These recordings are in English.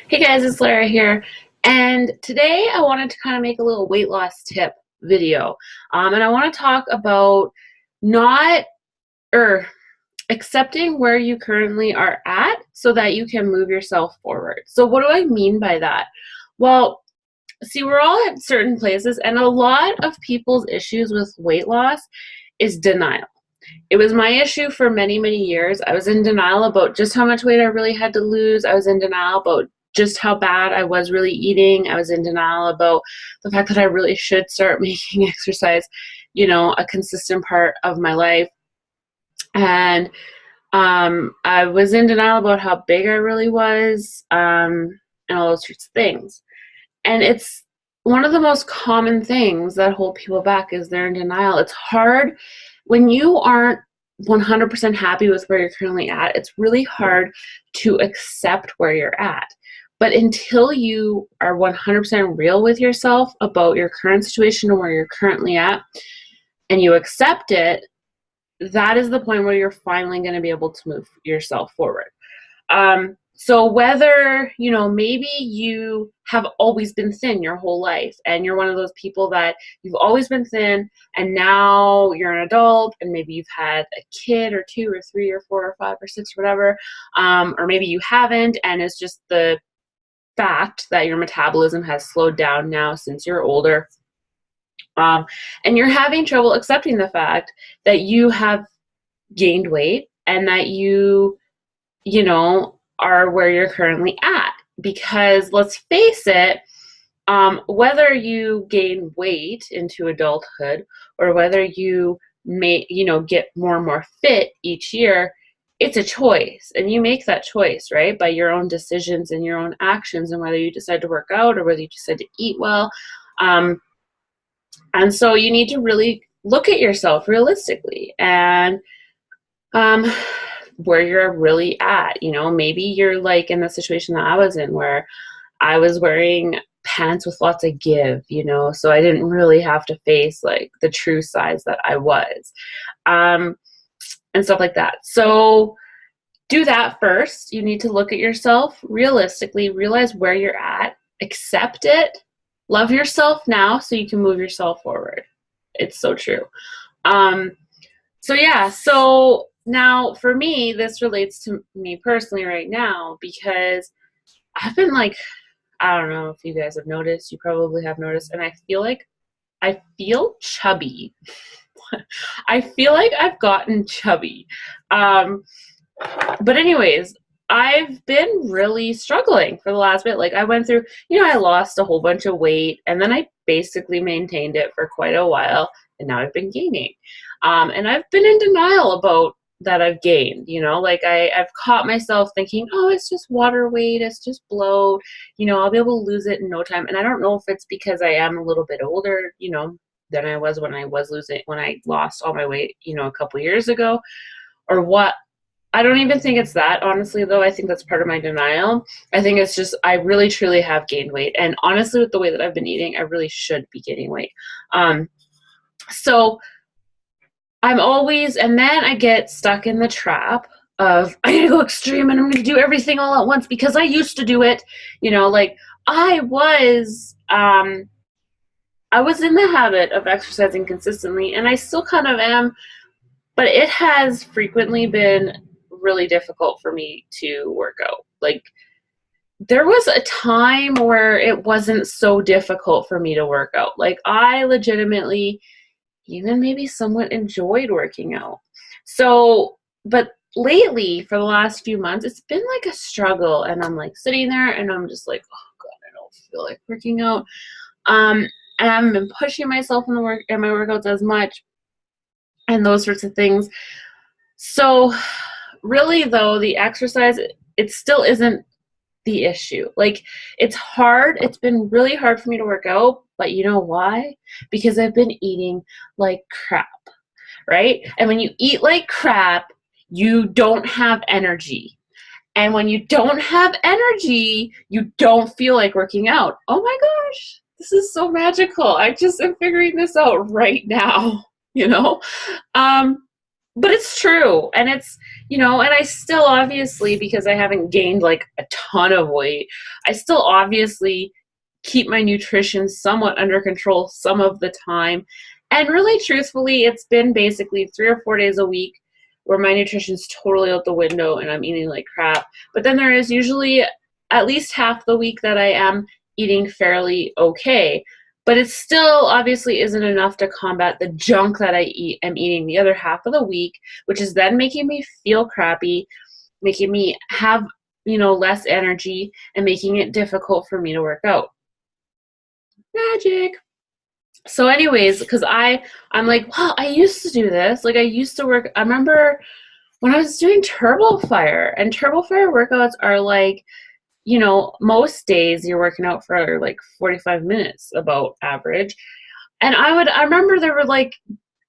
Hey guys, it's Lara here, and today I wanted to kind of make a little weight loss tip video. And I want to talk about not or accepting where you currently are at so that you can move yourself forward. So, what do I mean by that? Well, see, we're all at certain places, and a lot of people's issues with weight loss is denial. It was my issue for many, many years. I was in denial about just how much weight I really had to lose. I was in denial about just how bad I was really eating. I was in denial about the fact that I really should start making exercise, a consistent part of my life. And I was in denial about how big I really was, and all those sorts of things. And it's one of the most common things that hold people back is they're in denial. It's hard when you aren't 100% happy with where you're currently at. It's really hard to accept where you're at. But until you are 100% real with yourself about your current situation and where you're currently at, and you accept it, that is the point where you're finally going to be able to move yourself forward. So whether, maybe you have always been thin your whole life and you're one of those people that you've always been thin and now you're an adult and maybe you've had a kid or two or three or four or five or six or whatever, or maybe you haven't and it's just the fact that your metabolism has slowed down now since you're older, and you're having trouble accepting the fact that you have gained weight and that you are where you're currently at. Because let's face it, whether you gain weight into adulthood or whether you may, get more and more fit each year, it's a choice. And you make that choice, right? By your own decisions and your own actions and whether you decide to work out or whether you decide to eat well. And so you need to really look at yourself realistically and where you're really at. Maybe you're like in the situation that I was in where I was wearing pants with lots of give, so I didn't really have to face like the true size that I was, and stuff like that. So do that first. You need to look at yourself realistically, realize where you're at, accept it, love yourself now so you can move yourself forward. It's so true. So now for me, this relates to me personally right now because I've been like, I don't know if you guys have noticed, you probably have noticed, and I feel chubby. I feel like I've gotten chubby. But anyways, I've been really struggling for the last bit. Like I went through, I lost a whole bunch of weight and then I basically maintained it for quite a while and now I've been gaining. And I've been in denial about that I've gained, like I've caught myself thinking, oh, it's just water weight, it's just bloat, I'll be able to lose it in no time. And I don't know if it's because I am a little bit older, than I was when I lost all my weight, a couple years ago or what. I don't even think it's that, honestly, though. I think that's part of my denial. I think it's just I really, truly have gained weight. And honestly, with the way that I've been eating, I really should be gaining weight. So and then I get stuck in the trap of I gotta go extreme and I'm gonna do everything all at once because I used to do it, like I was in the habit of exercising consistently and I still kind of am, but it has frequently been really difficult for me to work out. Like there was a time where it wasn't so difficult for me to work out. Like I legitimately even maybe somewhat enjoyed working out. So, but lately for the last few months, it's been like a struggle and I'm like sitting there and I'm just like, oh God, I don't feel like working out. And I haven't been pushing myself in my workouts as much and those sorts of things. So really though, the exercise, it still isn't the issue. Like it's hard. It's been really hard for me to work out, but you know why? Because I've been eating like crap, right? And when you eat like crap, you don't have energy. And when you don't have energy, you don't feel like working out. Oh my gosh, this is so magical. I just am figuring this out right now, you know? but it's true. And it's, you know, and I still obviously, because I haven't gained like a ton of weight, I still obviously keep my nutrition somewhat under control some of the time. And really, truthfully, it's been basically 3 or 4 days a week where my nutrition's totally out the window and I'm eating like crap. But then there is usually at least half the week that I am eating fairly okay. But it still obviously isn't enough to combat the junk that I am eating the other half of the week, which is then making me feel crappy, making me have, you know, less energy and making it difficult for me to work out. Magic. So anyways, because I'm like, wow, I used to do this. Like I used to work. I remember when I was doing Turbo Fire, and Turbo Fire workouts are like, you know, most days you're working out for like 45 minutes about average. And I remember there were like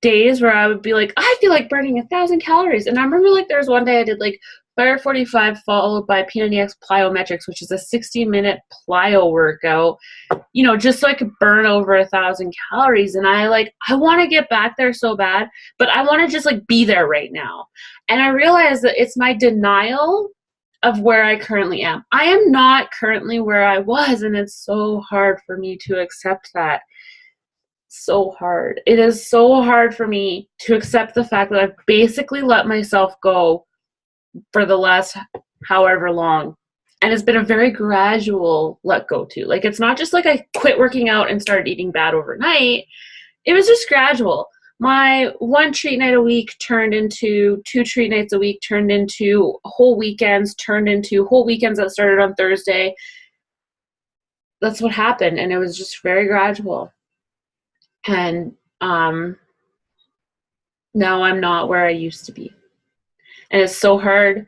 days where I would be like, I feel like burning 1,000 calories. And I remember like there was one day I did like Fire 45 followed by P90X plyometrics, which is a 60-minute plyo workout, you know, just so I could burn over 1,000 calories. And I want to get back there so bad, but I want to just like be there right now. And I realized that it's my denial of where I currently am. I am not currently where I was, and it's so hard for me to accept that. So hard. It is so hard for me to accept the fact that I've basically let myself go for the last however long. And it's been a very gradual let go too. Like it's not just like I quit working out and started eating bad overnight. It was just gradual. My one treat night a week turned into 2 treat nights a week, turned into whole weekends, turned into whole weekends that started on Thursday. That's what happened. And it was just very gradual. And now I'm not where I used to be. And it's so hard.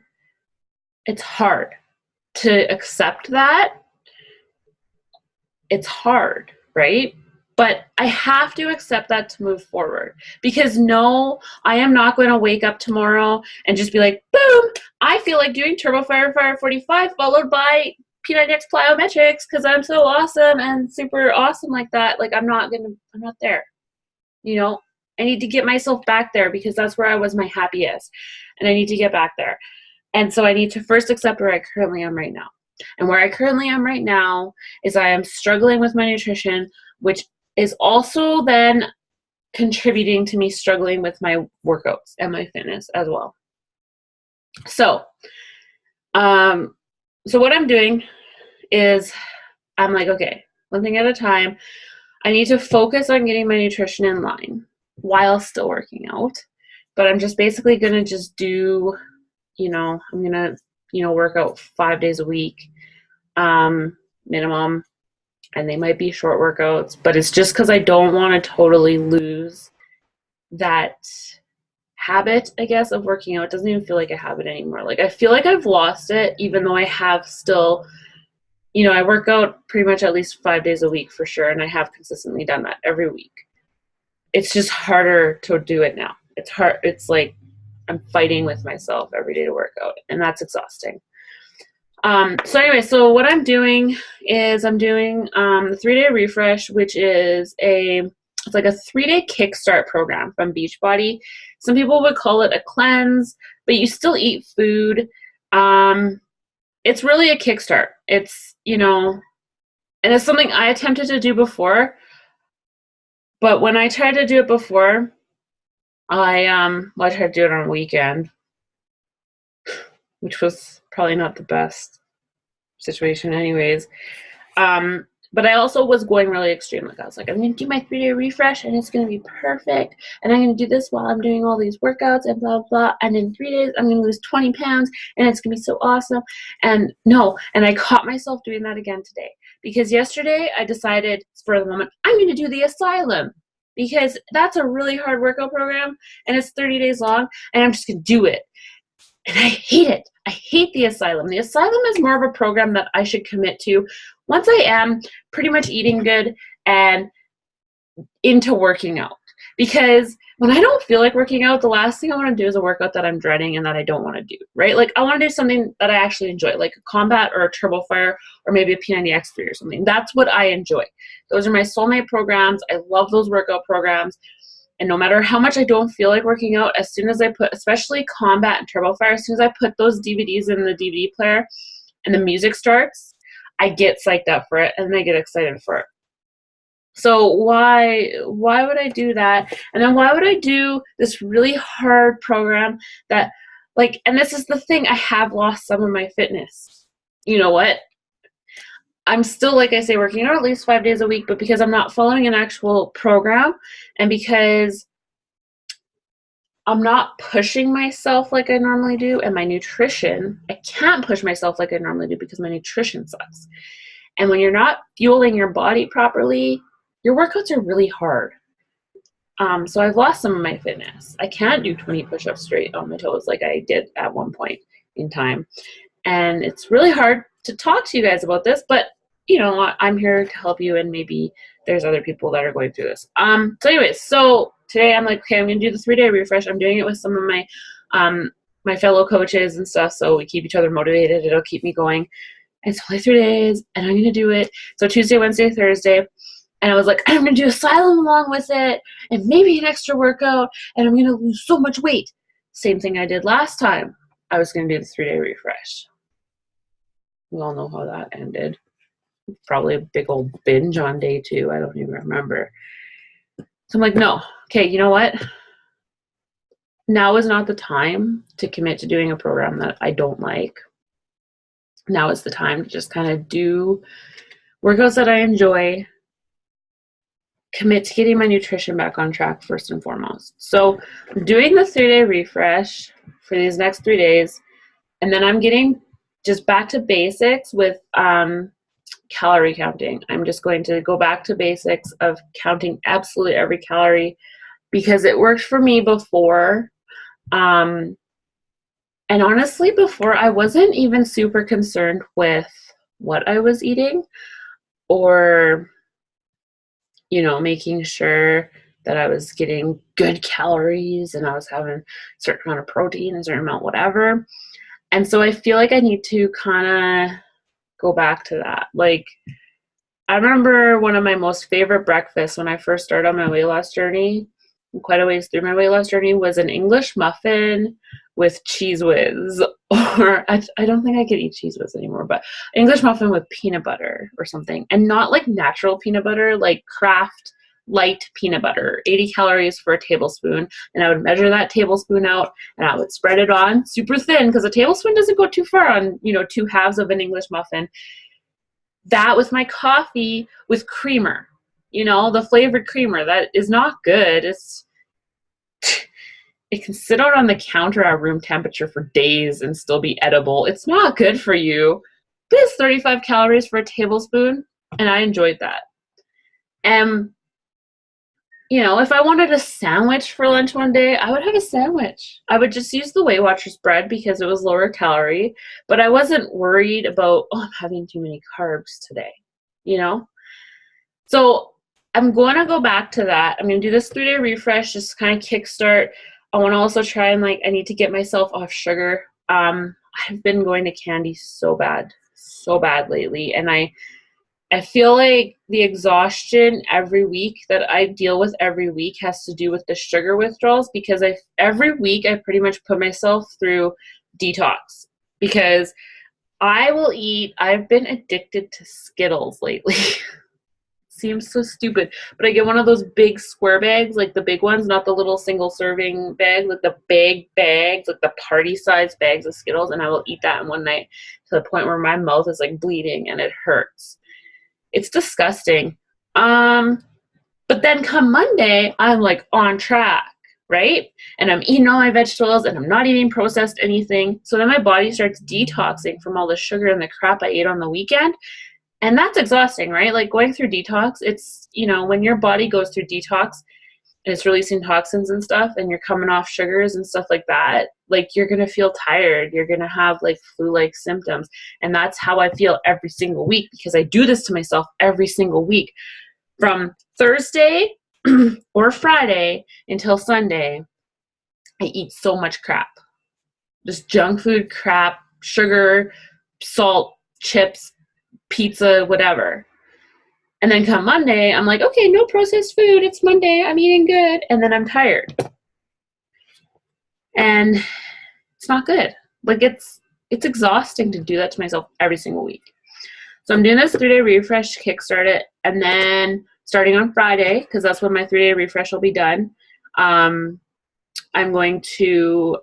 It's hard to accept that. It's hard, right? But I have to accept that to move forward, because no, I am not going to wake up tomorrow and just be like, boom, I feel like doing Turbo Fire 45 followed by P90X plyometrics because I'm so awesome and super awesome like that. Like I'm not there. You know, I need to get myself back there because that's where I was my happiest, and I need to get back there. And so I need to first accept where I currently am right now. And where I currently am right now is I am struggling with my nutrition, which is also then contributing to me struggling with my workouts and my fitness as well. So, so what I'm doing is I'm like, okay, one thing at a time. I need to focus on getting my nutrition in line while still working out. But I'm just basically going to just do, you know, I'm going to, you know, work out 5 days a week, minimum. And they might be short workouts, but it's just because I don't want to totally lose that habit, I guess, of working out. It doesn't even feel like a habit anymore. Like I feel like I've lost it, even though I have still, you know, I work out pretty much at least 5 days a week for sure, and I have consistently done that every week. It's just harder to do it now. It's hard. It's like I'm fighting with myself every day to work out, and that's exhausting. So anyway, so what I'm doing is I'm doing the 3-day refresh, which is it's like a 3-day kickstart program from Beachbody. Some people would call it a cleanse, but you still eat food. It's really a kickstart. It's, you know, and it's something I attempted to do before, but when I tried to do it before, I tried to do it on a weekend, which was probably not the best situation anyways. But I also was going really extreme. Like I was like, I'm going to do my 3-day refresh and it's going to be perfect. And I'm going to do this while I'm doing all these workouts and blah, blah. And in 3 days, I'm going to lose 20 pounds and it's going to be so awesome. And no, and I caught myself doing that again today. Because yesterday I decided, for the moment, I'm going to do the Asylum. Because that's a really hard workout program and it's 30 days long and I'm just going to do it. And I hate it. I hate the Asylum. The Asylum is more of a program that I should commit to once I am pretty much eating good and into working out. Because when I don't feel like working out, the last thing I want to do is a workout that I'm dreading and that I don't want to do, right? Like I want to do something that I actually enjoy, like a Combat or a Turbo Fire or maybe a P90X3 or something. That's what I enjoy. Those are my soulmate programs. I love those workout programs. And no matter how much I don't feel like working out, as soon as I put, especially Combat and Turbo Fire, as soon as I put those DVDs in the DVD player and the music starts, I get psyched up for it and I get excited for it. So why would I do that? And then why would I do this really hard program that, like, and this is the thing, I have lost some of my fitness. You know what? I'm still, like I say, working out at least 5 days a week, but because I'm not following an actual program and because I'm not pushing myself like I normally do, and my nutrition, I can't push myself like I normally do because my nutrition sucks. And when you're not fueling your body properly, your workouts are really hard. So I've lost some of my fitness. I can't do 20 push-ups straight on my toes like I did at one point in time. And it's really hard to talk to you guys about this, but you know, I'm here to help you, and maybe there's other people that are going through this. So anyways, so today I'm like, okay, I'm going to do the 3-day refresh. I'm doing it with some of my my fellow coaches and stuff, so we keep each other motivated. It'll keep me going. It's only 3 days, and I'm going to do it. So Tuesday, Wednesday, Thursday. And I was like, I'm going to do Asylum along with it, and maybe an extra workout, and I'm going to lose so much weight. Same thing I did last time. I was going to do the 3-day refresh. We all know how that ended. Probably a big old binge on day 2. I don't even remember. So I'm like, no. Okay, you know what? Now is not the time to commit to doing a program that I don't like. Now is the time to just kind of do workouts that I enjoy, commit to getting my nutrition back on track first and foremost. So I'm doing the 3-day refresh for these next 3 days, and then I'm getting just back to basics with calorie counting. I'm just going to go back to basics of counting absolutely every calorie because it worked for me before. And honestly, before I wasn't even super concerned with what I was eating or, you know, making sure that I was getting good calories and I was having a certain amount of protein, a certain amount whatever. And so I feel like I need to kind of go back to that. Like, I remember one of my most favorite breakfasts when I first started on my weight loss journey, quite a ways through my weight loss journey, was an English muffin with Cheez Whiz. Or I don't think I could eat Cheez Whiz anymore, but English muffin with peanut butter or something. And not like natural peanut butter, like Kraft light peanut butter, 80 calories for a tablespoon. And I would measure that tablespoon out and I would spread it on super thin because a tablespoon doesn't go too far on, you know, 2 halves of an English muffin. That with my coffee with creamer, you know, the flavored creamer, that is not good. It can sit out on the counter at room temperature for days and still be edible. It's not good for you. But it's 35 calories for a tablespoon, and I enjoyed that. And, you know, if I wanted a sandwich for lunch one day, I would have a sandwich. I would just use the Weight Watchers bread because it was lower calorie, but I wasn't worried about, oh, I'm having too many carbs today, you know? So I'm going to go back to that. I'm going to do this 3-day refresh, just kind of kickstart. I want to also try and, like, I need to get myself off sugar. I've been going to candy so bad lately, and I feel like the exhaustion every week that I deal with every week has to do with the sugar withdrawals because every week I pretty much put myself through detox because I've been addicted to Skittles lately. Seems so stupid, but I get one of those big square bags, like the big ones, not the little single serving bag, like the big bags, like the party size bags of Skittles, and I will eat that in one night to the point where my mouth is like bleeding and it hurts. It's disgusting. But then come Monday, I'm like on track, right? And I'm eating all my vegetables and I'm not eating processed anything. So then my body starts detoxing from all the sugar and the crap I ate on the weekend. And that's exhausting, right? Like going through detox, it's, you know, when your body goes through detox and it's releasing toxins and stuff and you're coming off sugars and stuff like that, like you're going to feel tired. You're going to have like flu-like symptoms. And that's how I feel every single week because I do this to myself every single week. From Thursday or Friday until Sunday, I eat so much crap. Just junk food, crap, sugar, salt, chips, pizza, whatever. And then come Monday, I'm like, okay, no processed food. It's Monday. I'm eating good. And then I'm tired. And it's not good. Like it's exhausting to do that to myself every single week. So I'm doing this 3-day refresh, kickstart it, and then starting on Friday, because that's when my 3-day refresh will be done, I'm going to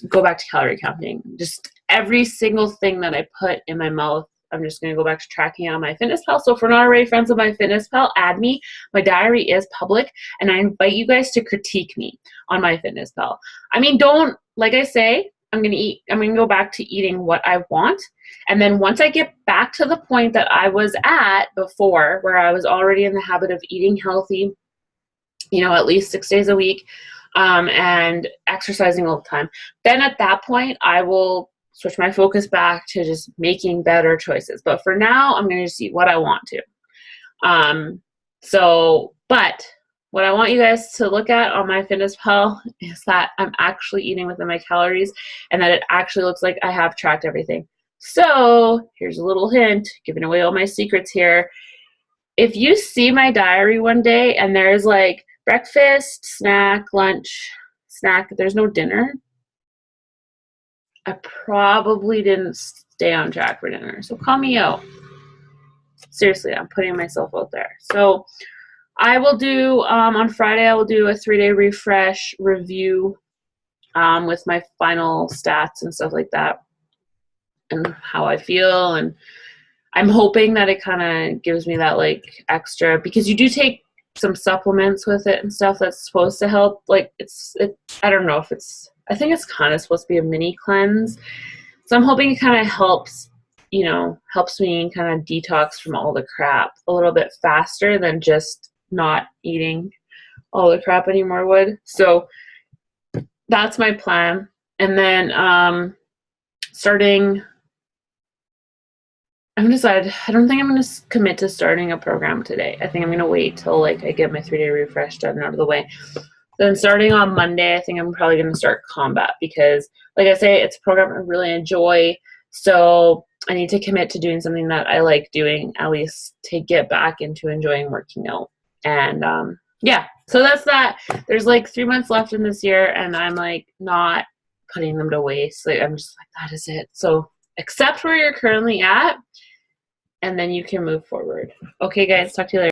go back to calorie counting. Just every single thing that I put in my mouth, I'm just going to go back to tracking on MyFitnessPal. So if we're not already friends with MyFitnessPal, add me. My diary is public, and I invite you guys to critique me on MyFitnessPal. I mean, don't, like I say, I'm going to go back to eating what I want. And then once I get back to the point that I was at before, where I was already in the habit of eating healthy, at least 6 days a week, and exercising all the time, then at that point, I will switch my focus back to just making better choices. But for now, I'm going to just eat what I want to. But what I want you guys to look at on MyFitnessPal is that I'm actually eating within my calories and that it actually looks like I have tracked everything. So here's a little hint, giving away all my secrets here. If you see my diary one day and there's like breakfast, snack, lunch, snack, there's no dinner, I probably didn't stay on track for dinner. So call me out. Seriously, I'm putting myself out there. So I will do, on Friday, I will do a 3-day refresh review with my final stats and stuff like that and how I feel. And I'm hoping that it kind of gives me that like extra, because you do take some supplements with it and stuff that's supposed to help. Like I don't know if I think it's kind of supposed to be a mini cleanse. So I'm hoping it kind of helps me kind of detox from all the crap a little bit faster than just not eating all the crap anymore would. So that's my plan. And then I'm decided, I don't think I'm going to commit to starting a program today. I think I'm going to wait till like I get my 3-day refresh done and out of the way. Then starting on Monday, I think I'm probably going to start Combat, because like I say, it's a program I really enjoy. So I need to commit to doing something that I like doing, at least to get back into enjoying working out. And yeah, so that's that. There's like 3 months left in this year, and I'm like not putting them to waste. Like I'm just like, that is it. So accept where you're currently at, and then you can move forward. Okay, guys, talk to you later.